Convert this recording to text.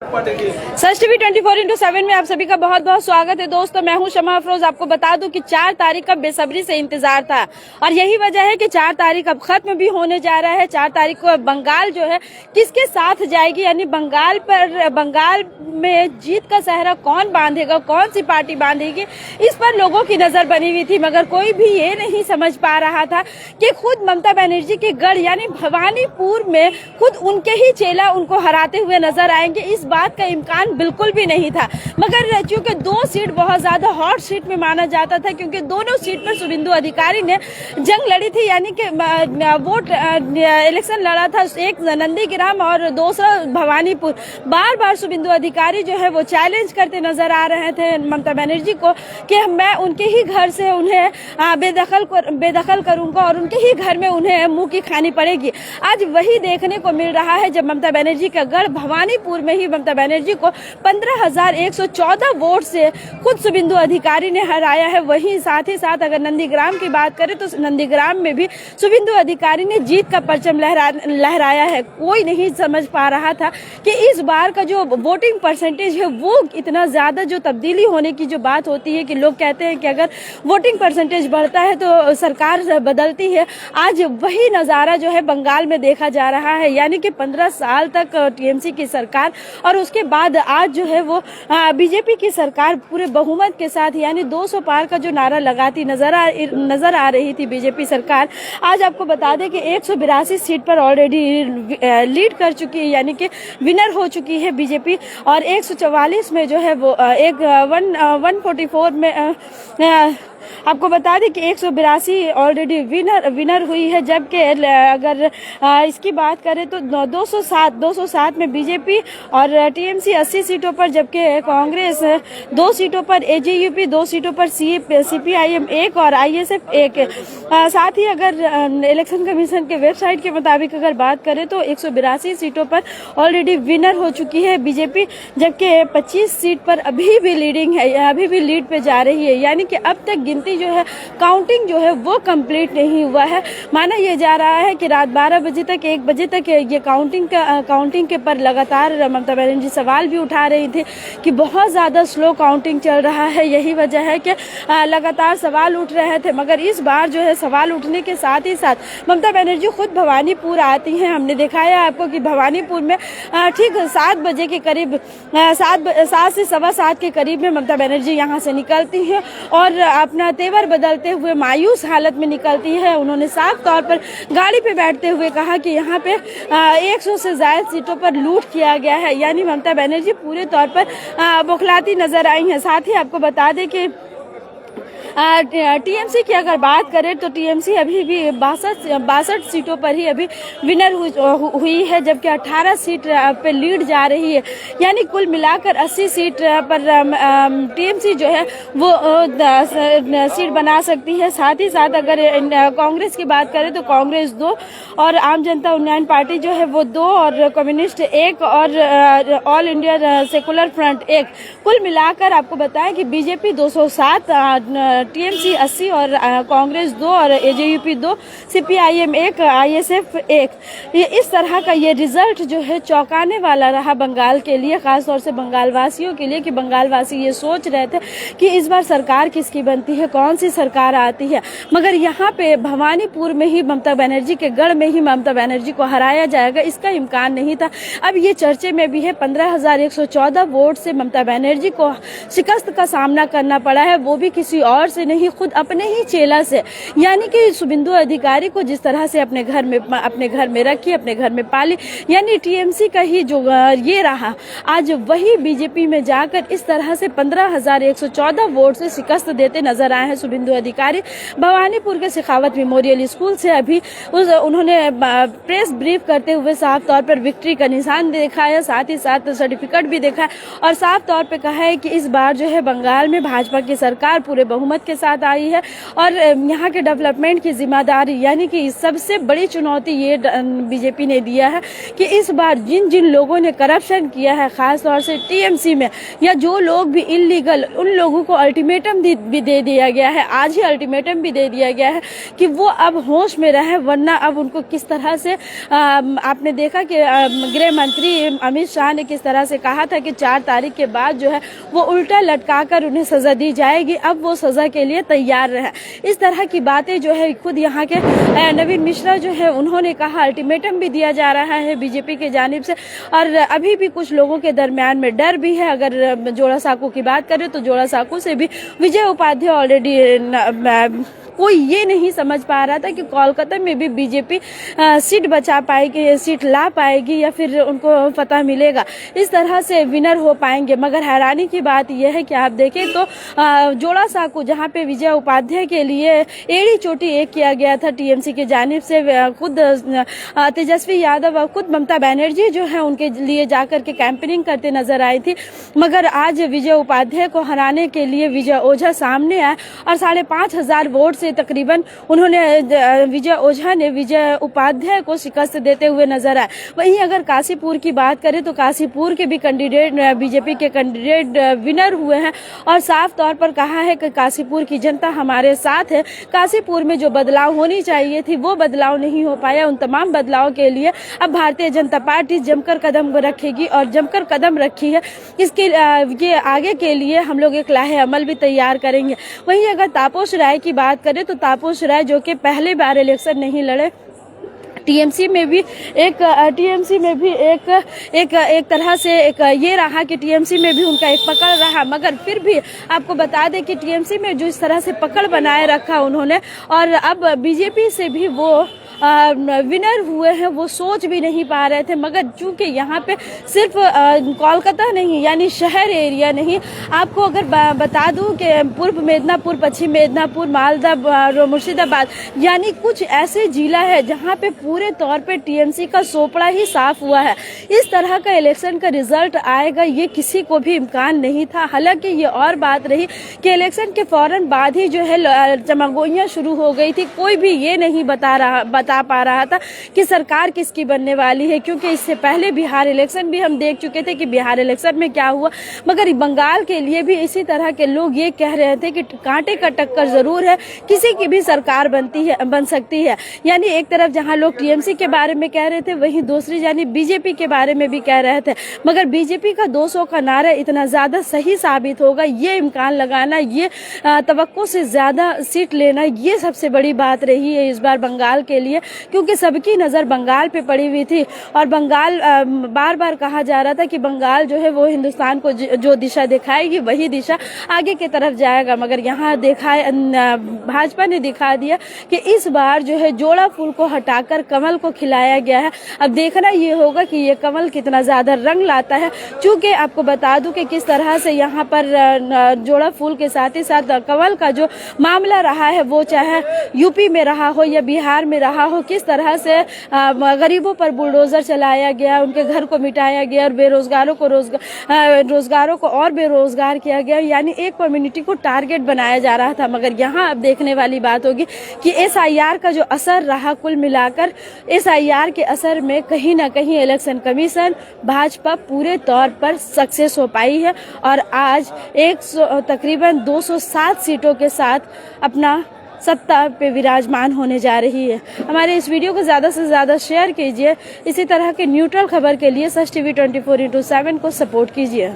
सच TV 24/7 में आप सभी का बहुत बहुत स्वागत है। दोस्तों, मैं हूं शमा अफरोज। आपको बता दूं कि 4 तारीख का बेसब्री से इंतजार था और यही वजह है कि 4 तारीख अब खत्म भी होने जा रहा है। 4 तारीख को बंगाल जो है किसके साथ जाएगी, यानी बंगाल में जीत का सहरा कौन बांधेगा, कौन सी पार्टी बांधेगी, इस पर लोगों की नजर बनी हुई थी। मगर कोई भी ये नहीं समझ पा रहा था कि खुद ममता बनर्जी के गढ़ यानी भवानीपुर में खुद उनके ही चेला उनको हराते हुए नजर आएंगे, इस बात का इम्कान बिल्कुल भी नहीं था। मगर चूंकि 2 सीट बहुत ज्यादा हॉट सीट में माना जाता था, क्योंकि दोनों सीट पर शुभेंदु अधिकारी ने जंग लड़ी थी, यानी कि वोट इलेक्शन लड़ा था। एक नंदीग्राम और दूसरा भवानीपुर। बार बार शुभेंदु अधिकारी जो है वो चैलेंज करते नजर आ रहे थे ममता बनर्जी को कि मैं उनके ही घर से उन्हें बेदखल करूंगा और उनके ही घर में उन्हें मुंह की खानी पड़ेगी। आज वही देखने को मिल रहा है जब ममता बनर्जी का गढ़ भवानीपुर में ही ममता बनर्जी को 15,114 वोट से खुद शुभेंदु अधिकारी ने हराया है। वहीं साथ ही साथ अगर नंदीग्राम की बात करें तो नंदीग्राम में भी शुभेंदु अधिकारी ने जीत का परचम लहराया है। कोई नहीं समझ पा रहा था कि इस बार का जो वोटिंग परसेंटेज है वो इतना ज्यादा, जो तब्दीली होने की जो बात होती है कि लोग कहते हैं कि अगर वोटिंग परसेंटेज बढ़ता है तो सरकार बदलती है, आज वही नजारा जो है बंगाल में देखा जा रहा है। यानी कि 15 साल तक टीएमसी की सरकार और उसके बाद आज जो है वो बीजेपी की सरकार पूरे बहुमत के साथ, यानी 200 पार का जो नारा लगाती नजर आ रही थी बीजेपी सरकार, आज आपको बता दें कि 182 सीट पर ऑलरेडी लीड कर चुकी है, यानी कि विनर हो चुकी है बीजेपी। और 144 में जो है वो 144 में आपको बता दें कि 182 ऑलरेडी विनर हुई है। जबकि अगर इसकी बात करें तो 207 में बीजेपी और टीएमसी 80 सीटों पर, जबकि कांग्रेस 2 सीटों पर, एजेयूपी 2 सीटों पर, सीपीआईएम 1 और आईएसएफ 1। साथ ही अगर इलेक्शन कमीशन के वेबसाइट के मुताबिक अगर बात करें तो 182 सीटों पर ऑलरेडी विनर हो चुकी है बीजेपी, जबकि 25 सीट पर अभी भी लीडिंग है, अभी भी लीड पे जा रही है। यानी कि अब तक गिनती जो है, काउंटिंग जो है वो कंप्लीट नहीं हुआ है। माना यह जा रहा है कि रात 12 बजे तक, 1 बजे तक ये काउंटिंग के पर लगातार ममता बनर्जी सवाल भी उठा रही थी कि बहुत ज्यादा स्लो काउंटिंग चल रहा है। यही वजह है कि लगातार सवाल उठ रहे थे। मगर इस बार जो है सवाल उठने के साथ ही साथ ममता बनर्जी खुद भवानीपुर आती हैं। हमने दिखाया आपको कि भवानीपुर में ठीक 7 बजे के करीब, 7 से 7:15 के करीब में ममता बनर्जी यहाँ से निकलती हैं और अपना तेवर बदलते हुए मायूस हालत में निकलती है। उन्होंने साफ तौर पर गाड़ी पे बैठते हुए कहा कि यहाँ पे 100 से ज्यादा सीटों पर लूट किया गया है। यानी ममता बनर्जी पूरे तौर पर बौखलाती नजर आई हैं। साथ ही आपको बता दें कि टीएमसी की अगर बात करें तो टीएमसी अभी भी 62 सीटों पर ही अभी विनर हुई है, जबकि 18 सीट पे लीड जा रही है। यानी कुल मिलाकर 80 सीट पर टीएमसी जो है वो सीट बना सकती है। साथ ही साथ अगर कांग्रेस की बात करें तो कांग्रेस 2 और आम जनता उन्नयन पार्टी जो है वो 2 और कम्युनिस्ट 1 और ऑल इंडिया सेकुलर फ्रंट 1। कुल मिलाकर आपको बताएं कि बीजेपी 207, टीएमसी 80 और कांग्रेस 2 और एजेयूपी 2, सीपीआईएम 1, आईएसएफ 1। इस तरह का ये रिजल्ट जो है चौंकाने वाला रहा बंगाल के लिए, खासतौर से बंगाल वासियों के लिए, कि बंगाल वासी ये सोच रहे थे कि इस बार सरकार किसकी बनती है, कौन सी सरकार आती है। मगर यहाँ पे भवानीपुर में ही ममता बनर्जी के गढ़ में ही ममता बनर्जी को हराया जाएगा, इसका इम्कान नहीं था। अब ये चर्चे में भी है। 15,114 वोट से ममता बनर्जी को शिकस्त का सामना करना पड़ा है, वो भी किसी और से नहीं, खुद अपने ही चेला से। यानी कि शुभेंदु अधिकारी को जिस तरह से अपने घर में रखी, अपने घर में पाली, यानी टीएमसी का ही जो ये रहा, आज वही बीजेपी में जाकर इस तरह से 15,114 वोट से शिकस्त देते नजर आए हैं शुभेंदु अधिकारी। भवानीपुर के शेखावत मेमोरियल स्कूल से अभी उन्होंने प्रेस ब्रीफ करते हुए साफ तौर पर विक्ट्री का निशान दिखाया, साथ ही साथ सर्टिफिकेट भी दिखाया और साफ तौर पर कहा है कि इस बार जो है बंगाल में भाजपा की सरकार पूरे बहुमत हिम्मत के साथ आई है और यहाँ के डेवलपमेंट की जिम्मेदारी यानी कि सबसे बड़ी चुनौती ये बीजेपी ने दिया है कि इस बार जिन जिन लोगों ने करप्शन किया है, खास तौर से टीएमसी में, या जो लोग भी इलीगल, उन लोगों को अल्टीमेटम भी दे दिया गया है। आज ही अल्टीमेटम भी दे दिया गया है कि वो अब होश में रहे, वरना अब उनको किस तरह से आपने देखा कि गृह मंत्री अमित शाह ने किस तरह से कहा था कि 4 तारीख के बाद जो है वो उल्टा लटकाकर उन्हें सजा दी जाएगी। अब वो सजा के लिए तैयार रहे। इस तरह की बातें जो है खुद यहाँ के नवीन मिश्रा जो है उन्होंने कहा। अल्टीमेटम भी दिया जा रहा है बीजेपी के जानिब से और अभी भी कुछ लोगों के दरमियान में डर भी है। अगर जोड़ा साकू की बात करें तो जोड़ा साकू से भी विजय उपाध्याय ऑलरेडी कोई ये नहीं समझ पा रहा था कि कोलकाता में भी बीजेपी सीट बचा पाएगी, सीट ला पाएगी या फिर उनको फतह मिलेगा, इस तरह से विनर हो पाएंगे। मगर हैरानी की बात यह है कि आप देखें तो जोड़ा साकू जहां पे विजय उपाध्याय के लिए एड़ी चोटी एक किया गया था टीएमसी की जानिब से, खुद तेजस्वी यादव और खुद ममता बनर्जी जो है उनके लिए जाकर के कैंपेनिंग करते नजर आई थी। मगर आज विजय उपाध्याय को हराने के लिए विजय ओझा सामने आए और 5,500 वोट से तकरीबन उन्होंने विजय ओझा ने विजय उपाध्याय को शिकस्त देते हुए नजर आए। वहीं अगर काशीपुर की बात करें तो काशीपुर के भी कैंडिडेट बीजेपी के कैंडिडेट विनर हुए हैं और साफ तौर पर कहा है कि काशीपुर की जनता हमारे साथ है। काशीपुर में जो बदलाव होनी चाहिए थी वो बदलाव नहीं हो पाया। उन तमाम बदलाव के लिए अब भारतीय जनता पार्टी जमकर कदम रखेगी और जमकर कदम रखी है। इसके ये आगे के लिए हम लोग एक लाहे अमल भी तैयार करेंगे। वहीं अगर तापस राय की बात करें तो तापस राय जो कि पहली बार इलेक्शन नहीं लड़े, टीएमसी में भी एक तरह से एक ये रहा कि टीएमसी में भी उनका एक पकड़ रहा। मगर फिर भी आपको बता दें कि टीएमसी में जो इस तरह से पकड़ बनाए रखा उन्होंने और अब बीजेपी से भी वो विनर हुए हैं, वो सोच भी नहीं पा रहे थे। मगर चूंकि यहाँ पे सिर्फ कोलकाता नहीं यानी शहर एरिया नहीं, आपको अगर बता दूं कि पूर्व मेदिनीपुर, पश्चिम मेदिनीपुर, मालदा, मुर्शिदाबाद यानी कुछ ऐसे जिला है जहाँ पे पूरे तौर पे टीएमसी का सोपड़ा ही साफ हुआ है। इस तरह का इलेक्शन का रिजल्ट आएगा ये किसी को भी इम्कान नहीं था। हालांकि ये और बात रही कि इलेक्शन के फौरन बाद ही जो है चमागोइयां शुरू हो गई थी। कोई भी ये नहीं बता पा रहा था कि सरकार किसकी बनने वाली है, क्योंकि इससे पहले बिहार इलेक्शन भी हम देख चुके थे कि बिहार इलेक्शन में क्या हुआ। मगर बंगाल के लिए भी इसी तरह के लोग ये कह रहे थे कि कांटे का टक्कर जरूर है, किसी की भी सरकार बन सकती है। यानी एक तरफ जहां लोग टीएमसी के बारे में कह रहे थे, वहीं दूसरी जानी बीजेपी के बारे में भी कह रहे थे। मगर बीजेपी का 200 का नारा इतना ज्यादा सही साबित होगा, ये इम्कान लगाना, ये तवक्को से ज्यादा सीट लेना, ये सबसे बड़ी बात रही है इस बार बंगाल के लिए, क्योंकि सबकी नजर बंगाल पे पड़ी हुई थी। और बंगाल बार बार कहा जा रहा था कि बंगाल जो है वो हिंदुस्तान को जो दिशा दिखाएगी वही दिशा आगे की तरफ जाएगा। मगर यहाँ भाजपा ने दिखा दिया कि इस बार जो है जोड़ा फूल को हटाकर कमल को खिलाया गया है। अब देखना ये होगा कि ये कमल कितना ज्यादा रंग लाता है। चूंकि आपको बता दूं कि किस तरह से यहाँ पर जोड़ा फूल के साथ ही साथ कमल का जो मामला रहा है, वो चाहे यूपी में रहा हो या बिहार में रहा हो, किस तरह से गरीबों पर बुलडोजर चलाया गया, उनके घर को मिटाया गया और बेरोजगारों को और बेरोजगार किया गया। यानी एक कम्युनिटी को टारगेट बनाया जा रहा था। मगर यहाँ अब देखने वाली बात होगी कि एसआईआर का जो असर रहा, कुल मिलाकर एसआईआर के असर में कहीं ना कहीं इलेक्शन कमीशन भाजपा पूरे तौर पर सक्सेस हो पाई है और आज तकरीबन 207 सीटों के साथ अपना सत्ता पे विराजमान होने जा रही है। हमारे इस वीडियो को ज्यादा से ज्यादा शेयर कीजिए। इसी तरह के न्यूट्रल खबर के लिए सच टीवी 24/7 को सपोर्ट कीजिए।